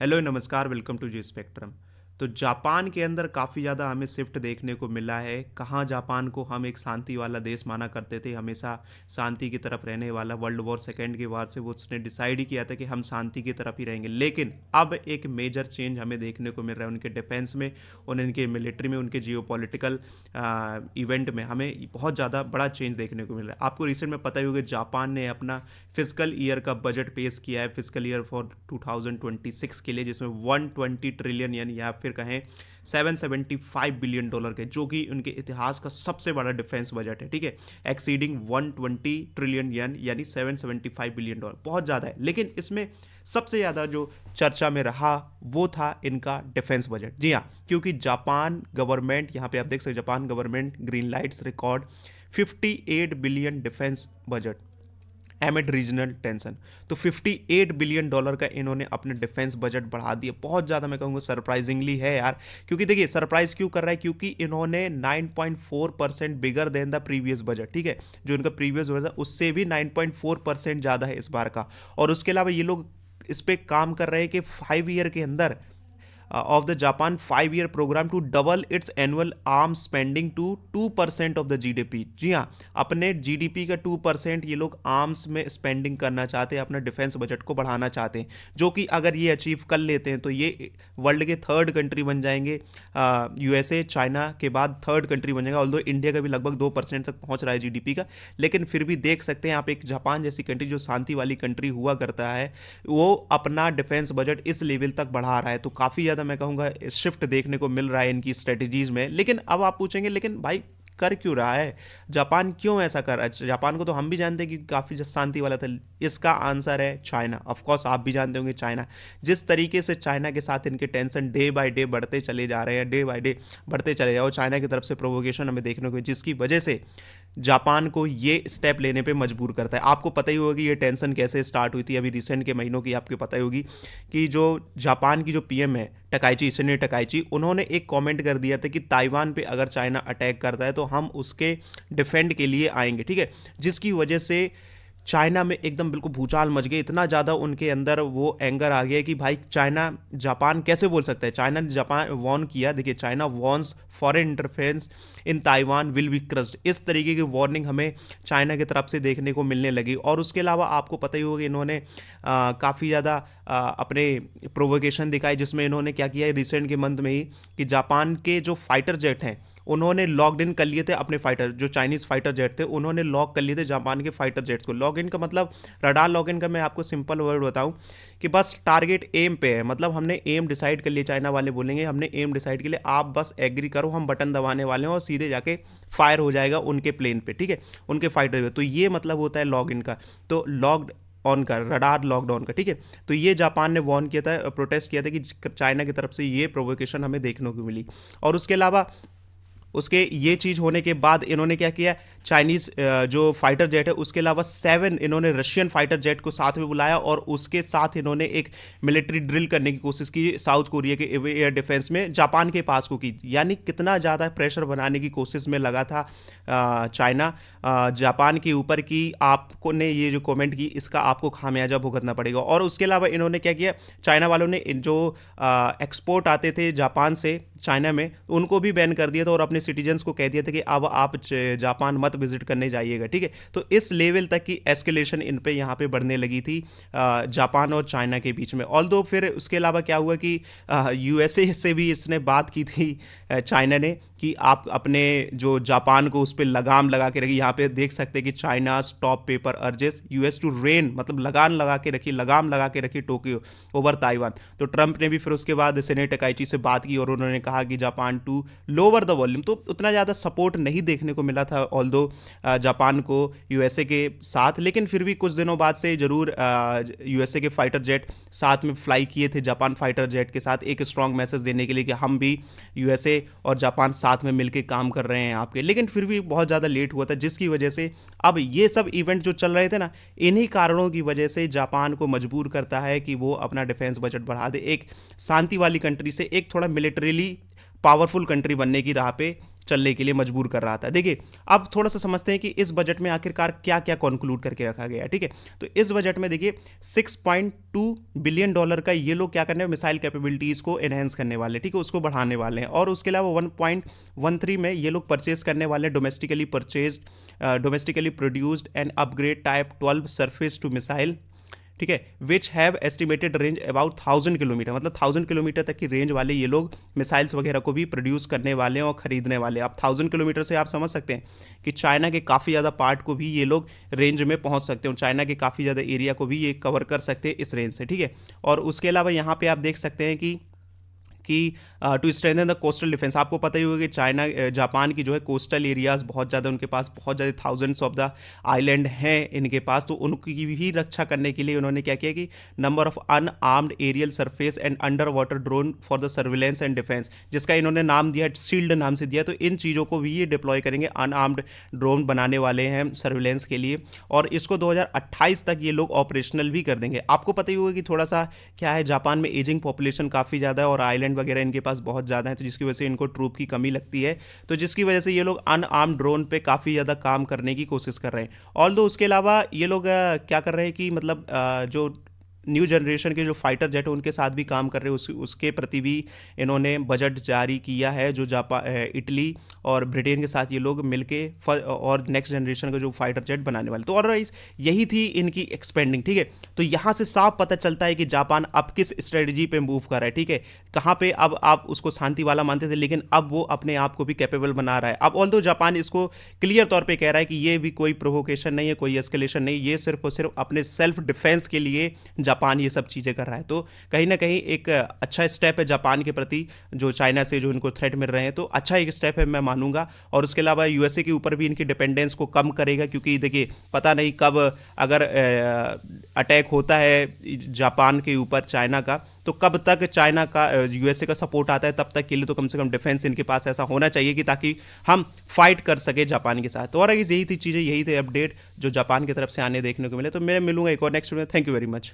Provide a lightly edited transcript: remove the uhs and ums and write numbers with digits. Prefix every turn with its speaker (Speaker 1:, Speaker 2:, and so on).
Speaker 1: Hello नमस्कार, welcome to G spectrum. तो Japan के अंदर काफ़ी ज़्यादा हमें शिफ्ट देखने को मिला है। कहाँ जापान को हम एक शांति वाला देश माना करते थे, हमेशा शांति की तरफ रहने वाला। वर्ल्ड वॉर सेकेंड के बाद से वो उसने डिसाइड ही किया था कि हम शांति की तरफ ही रहेंगे। लेकिन अब एक मेजर चेंज हमें देखने को मिल रहा है उनके डिफेंस में, उनके मिलिट्री में, उनके जियोपॉलिटिकल इवेंट में हमें बहुत ज़्यादा बड़ा चेंज देखने को मिल रहा है। आपको रिसेंट में पता ही होगा, जापान ने अपना फिजिकल ईयर का बजट पेश किया है, फिजिकल ईयर फॉर 2026 के लिए, जिसमें 120 ट्रिलियन यानी या फिर कहें 775 बिलियन डॉलर के, जो कि उनके इतिहास का सबसे बड़ा डिफेंस बजट है। ठीक है, एक्सीडिंग 120 ट्रिलियन यन यानी 775 बिलियन डॉलर, बहुत ज़्यादा है। लेकिन इसमें सबसे ज़्यादा जो चर्चा में रहा वो था इनका डिफेंस बजट। जी हाँ, क्योंकि जापान गवर्नमेंट, यहाँ पे आप देख सकते, Japan government green lights record 58 billion defence budget एमिड regional tension. तो 58 बिलियन डॉलर का इन्होंने अपने डिफेंस बजट बढ़ा दिया। बहुत ज़्यादा मैं कहूँगा सरप्राइजिंगली है यार। क्योंकि देखिए, सरप्राइज क्यों कर रहा है, क्योंकि इन्होंने 9.4% bigger than the previous budget. ठीक है, जो इनका प्रीवियस बजट उससे भी 9.4% ज़्यादा है इस बार का। और उसके अलावा ये लोग इस पर काम कर रहे हैं कि 5 ईयर के अंदर of the Japan 5-year program to double its annual arms spending to 2% of the GDP। जी हाँ, अपने जीडीपी का 2% ये लोग आर्म्स में स्पेंडिंग करना चाहते हैं, अपना डिफेंस बजट को बढ़ाना चाहते हैं, जो कि अगर ये अचीव कर लेते हैं तो ये वर्ल्ड के थर्ड कंट्री बन जाएंगे। यूएसए चाइना के बाद थर्ड कंट्री बन जाएगा। ऑल्दो इंडिया का भी लगभग 2% तक पहुंच रहा है जीडीपी का, लेकिन फिर भी देख सकते हैं आप, एक जापान जैसी कंट्री जो शांति वाली कंट्री हुआ करता है, वो अपना डिफेंस बजट इस लेवल तक बढ़ा रहा है। तो काफ़ी ज़्यादा मैं कहूँगा शिफ्ट देखने को मिल रहा है इनकी स्ट्रेटजीज में। लेकिन अब आप पूछेंगे, लेकिन भाई कर क्यों रहा है जापान, क्यों ऐसा कर रहा है? जापान को तो हम भी जानते हैं कि काफ़ी शांति वाला था। इसका आंसर है चाइना। ऑफ कोर्स आप भी जानते होंगे चाइना। जिस तरीके से चाइना के साथ इनके टेंशन डे बाय डे बढ़ते चले जा रहे हैं, डे बाय डे बढ़ते चले जाओ, चाइना की तरफ से प्रोवोकेशन हमें देखने को, जिसकी वजह से जापान को ये स्टेप लेने पे मजबूर करता है। आपको पता ही होगा कि ये टेंशन कैसे स्टार्ट हुई थी अभी रिसेंट के महीनों की। आपको पता ही होगी कि जो जापान की जो पीएम है टकाइची, शिन्जो टकाइची, उन्होंने एक कमेंट कर दिया था कि ताइवान पे अगर चाइना अटैक करता है तो हम उसके डिफेंड के लिए आएंगे। ठीक है, जिसकी वजह से चाइना में एकदम बिल्कुल भूचाल मच गई। इतना ज़्यादा उनके अंदर वो एंगर आ गया कि भाई चाइना जापान कैसे बोल सकता है। चाइना ने जापान वॉर्न किया। देखिए, China warns foreign interference in Taiwan will be crossed, इस तरीके की वार्निंग हमें चाइना की तरफ से देखने को मिलने लगी। और उसके अलावा आपको पता ही होगा, इन्होंने काफ़ी ज़्यादा अपने प्रोवोकेशन दिखाई, जिसमें इन्होंने क्या किया रिसेंट के मंथ में ही कि जापान के जो फाइटर जेट हैं उन्होंने लॉकड इन कर लिए थे अपने फाइटर, जो चाइनीज़ फाइटर जेट थे उन्होंने लॉक कर लिए थे जापान के फाइटर जेट्स को। लॉग इन का मतलब, रडार लॉग इन का मैं आपको सिंपल वर्ड बताऊं कि बस टारगेट एम पे है। मतलब हमने एम डिसाइड कर लिया, चाइना वाले बोलेंगे हमने एम डिसाइड कर लिया, आप बस एग्री करो, हम बटन दबाने वाले हैं और सीधे जाके फायर हो जाएगा उनके प्लेन पे। ठीक है, उनके फाइटर पे। तो ये मतलब होता है लॉग इन का, तो लॉक्ड ऑन कर, रडार लॉकडाउन का। ठीक है, तो ये जापान ने वॉर्न किया था, प्रोटेस्ट किया था कि चाइना की तरफ से ये प्रोवोकेशन हमें देखने को मिली। और उसके अलावा उसके ये चीज़ होने के बाद इन्होंने क्या किया, चाइनीज़ जो फाइटर जेट है उसके अलावा 7 इन्होंने रशियन फाइटर जेट को साथ में बुलाया और उसके साथ इन्होंने एक मिलिट्री ड्रिल करने की कोशिश की साउथ कोरिया के एयर डिफेंस में, जापान के पास को की। यानी कितना ज़्यादा प्रेशर बनाने की कोशिश में लगा था चाइना जापान के ऊपर कि आपको ने ये जो कमेंट की इसका आपको खामियाजा भुगतना पड़ेगा। और उसके अलावा इन्होंने क्या किया, चाइना वालों ने जो एक्सपोर्ट आते थे जापान से चाइना में उनको भी बैन कर दिया था और अपने सिटीजन्स को कह दिया था कि अब आप जापान मत विजिट करने जाइएगा। ठीक है, तो इस लेवल तक की एस्केलेशन इन पे यहाँ पे बढ़ने लगी थी जापान और चाइना के बीच में। ऑल्दो फिर उसके अलावा क्या हुआ कि यूएसए से भी इसने बात की थी चाइना ने कि आप अपने जो जापान को उस पर लगाम लगा के रखिए। यहाँ पे देख सकते हैं कि China top paper urges US to rein, मतलब लगाम लगा के रखिए, लगाम लगा के रखिए टोक्यो ओवर ताइवान। तो ट्रंप ने भी फिर उसके बाद सेनेट टकाइची से बात की और उन्होंने कहा कि Japan to lower the volume. तो उतना ज़्यादा सपोर्ट नहीं देखने को मिला था ऑल्दो जापान को यूएसए के साथ, लेकिन फिर भी कुछ दिनों बाद से जरूर यूएसए के फाइटर जेट साथ में फ्लाई किए थे जापान फाइटर जेट के साथ, एक स्ट्रॉन्ग मैसेज देने के लिए कि हम भी यूएसए और जापान साथ में मिलकर काम कर रहे हैं आपके। लेकिन फिर भी बहुत ज़्यादा लेट हुआ था, जिसकी वजह से अब ये सब इवेंट जो चल रहे थे ना, इन्हीं कारणों की वजह से जापान को मजबूर करता है कि वो अपना डिफेंस बजट बढ़ा दे, एक शांति वाली कंट्री से एक थोड़ा मिलिट्रीली पावरफुल कंट्री बनने की राह पे चलने के लिए मजबूर कर रहा था। देखिए, अब थोड़ा सा समझते हैं कि इस बजट में आखिरकार क्या क्या कॉन्क्लूड करके रखा गया है। ठीक है, तो इस बजट में देखिए $6.2 बिलियन का ये लोग क्या करने हैं, मिसाइल कैपेबिलिटीज़ को एनहेंस करने वाले, ठीक है, उसको बढ़ाने वाले हैं। और उसके अलावा 1.13 में ये लोग परचेज करने वाले domestically produced and upgrade type 12 surface to missile, ठीक है, which have estimated range about 1000 kilometre, मतलब 1000 किलोमीटर तक की रेंज वाले ये लोग मिसाइल्स वगैरह को भी प्रोड्यूस करने वाले हैं और खरीदने वाले हैं। आप 1000 किलोमीटर से आप समझ सकते हैं कि चाइना के काफ़ी ज़्यादा पार्ट को भी ये लोग रेंज में पहुंच सकते हैं और चाइना के काफ़ी ज़्यादा एरिया को भी ये कवर कर सकते हैं इस रेंज से, ठीक है। और उसके अलावा यहाँ पे आप देख सकते हैं कि to strengthen the coastal defence, आपको पता ही होगा कि चाइना जापान की जो है कोस्टल एरियाज बहुत ज़्यादा उनके पास, बहुत ज़्यादा थाउजेंड्स ऑफ द आइलैंड हैं इनके पास, तो उनकी भी रक्षा करने के लिए उन्होंने क्या किया कि number of unarmed aerial surface and under water drone for the surveillance and defence, जिसका इन्होंने नाम दिया, शील्ड नाम से दिया। तो इन चीज़ों को भी ये डिप्लॉय करेंगे, अनआर्म्ड ड्रोन बनाने वाले हैं सर्विलेंस के लिए, और इसको 2028 तक ये लोग ऑपरेशनल भी कर देंगे। आपको पता ही होगा कि थोड़ा सा क्या है, जापान में एजिंग पॉपुलेशन काफ़ी ज़्यादा है और आइलैंड वगैरह इनके पास बहुत ज़्यादा है, तो जिसकी वजह से इनको ट्रूप की कमी लगती है, तो जिसकी वजह से ये लोग अनआर्म्ड ड्रोन पे काफ़ी ज़्यादा काम करने की कोशिश कर रहे हैं। ऑल्दो उसके अलावा ये लोग क्या कर रहे हैं कि मतलब जो न्यू जनरेशन के जो फाइटर जेट है उनके साथ भी काम कर रहे हैं, उसके प्रति भी इन्होंने बजट जारी किया है, जो इटली और ब्रिटेन के साथ ये लोग मिलके और नेक्स्ट जनरेशन का जो फाइटर जेट बनाने वाले। तो और यही थी इनकी एक्सपेंडिंग, ठीक है। तो यहाँ से साफ पता चलता है कि जापान अब किस स्ट्रेटजी पे मूव कर रहा है, ठीक है। कहाँ पे अब आप उसको शांति वाला मानते थे, लेकिन अब वो अपने आप को भी कैपेबल बना रहा है। अब ऑल्दो जापान इसको क्लियर तौर पे कह रहा है कि ये भी कोई प्रोवोकेशन नहीं है, कोई एस्केलेशन नहीं, ये सिर्फ और सिर्फ अपने सेल्फ डिफेंस के लिए जापान ये सब चीज़ें कर रहा है। तो कहीं ना कहीं एक अच्छा स्टेप है जापान के प्रति, जो चाइना से जो इनको थ्रेट मिल रहे हैं, तो अच्छा एक स्टेप है मैं मानूंगा। और उसके अलावा यूएसए के ऊपर भी इनकी डिपेंडेंस को कम करेगा, क्योंकि देखिए पता नहीं कब अगर अटैक होता है जापान के ऊपर चाइना का, तो कब तक चाइना का यूएसए का सपोर्ट आता है, तब तक के लिए तो कम से कम डिफेंस इनके पास ऐसा होना चाहिए कि ताकि हम फाइट कर सके जापान के साथ। तो और यही थी चीज़ें, यही थे अपडेट जो जापान की तरफ से आने देखने को मिले। तो मैं मिलूंगा एक और next video. Thank you very much.